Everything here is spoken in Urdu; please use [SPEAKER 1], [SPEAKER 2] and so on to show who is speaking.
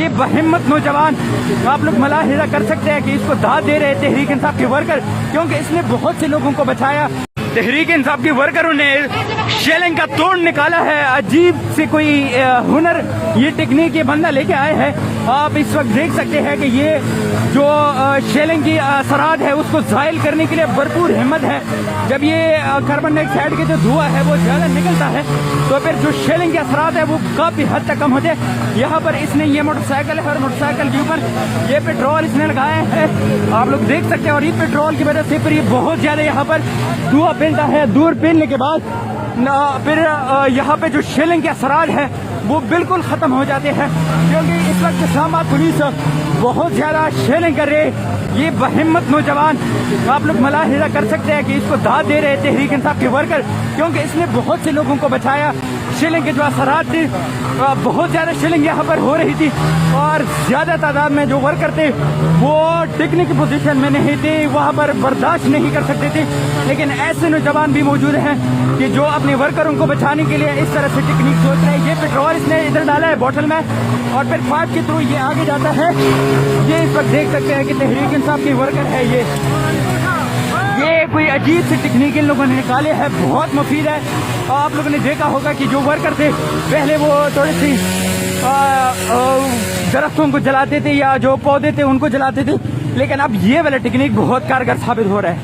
[SPEAKER 1] یہ بہمت نوجوان آپ لوگ ملاحظہ کر سکتے ہیں کہ اس کو داد دے رہے تحریک انصاف کے ورکر، کیونکہ اس نے بہت سے لوگوں کو بچایا۔ تحریک انصاف کے ورکروں نے شیلنگ کا توڑ نکالا ہے، عجیب سے کوئی ہنر، یہ ٹیکنیک یہ بندہ لے کے آئے ہیں۔ آپ اس وقت دیکھ سکتے ہیں کہ یہ جو شیلنگ کی اثرات ہے اس کو زائل کرنے کے لیے بھرپور ہمت ہے۔ جب یہ کاربن ڈائی آکسائڈ کے جو دھواں ہے وہ زیادہ نکلتا ہے تو پھر جو شیلنگ کے اثرات ہے وہ کافی حد تک کم ہوتے ہیں۔ یہاں پر اس نے یہ موٹر سائیکل ہے اور موٹر سائیکل کے اوپر یہ پیٹرول اس نے لگایا ہے، آپ لوگ دیکھ سکتے ہیں، اور یہ پیٹرول کی وجہ سے پھر یہ بہت زیادہ یہاں پر دھواں پھیلتا ہے۔ دور پھیلنے کے بعد پھر یہاں پہ جو شیلنگ کے اثرات ہیں وہ بالکل ختم ہو جاتے ہیں، کیونکہ اس وقت اسلام آباد پولیس بہت زیادہ شیلنگ کر رہے۔ یہ بہمت نوجوان آپ لوگ ملاحظہ کر سکتے ہیں کہ اس کو داد دے رہے تحریک انصاف کے ورکر، کیونکہ اس نے بہت سے لوگوں کو بچایا۔ شیلنگ کے جو اثرات تھے، بہت زیادہ شیلنگ یہاں پر ہو رہی تھی اور زیادہ تعداد میں جو ورکر تھے وہ ٹکنے کی پوزیشن میں نہیں تھے، وہاں پر برداشت نہیں کر سکتے تھے، لیکن ایسے نوجوان بھی موجود ہیں کہ جو اپنے ورکروں کو بچانے کے لیے اس طرح سے ٹیکنیک سوچ رہے ہیں۔ یہ پیٹرول اس نے ادھر ڈالا ہے بوٹل میں اور پھر پائپ کے تھرو یہ آگے جاتا ہے۔ یہ اس وقت دیکھ سکتے ہیں کہ تحریک انصاف کے ورکر ہے، یہ کوئی عجیب سی ٹیکنیک ان لوگوں نے نکالے ہے، بہت مفید ہے۔ آپ لوگوں نے دیکھا ہوگا کہ جو ورکر تھے پہلے وہ تھوڑی سی درختوں کو جلاتے تھے یا جو پودے تھے ان کو جلاتے تھے، لیکن اب یہ والا ٹیکنیک بہت کارگر ثابت ہو رہا ہے۔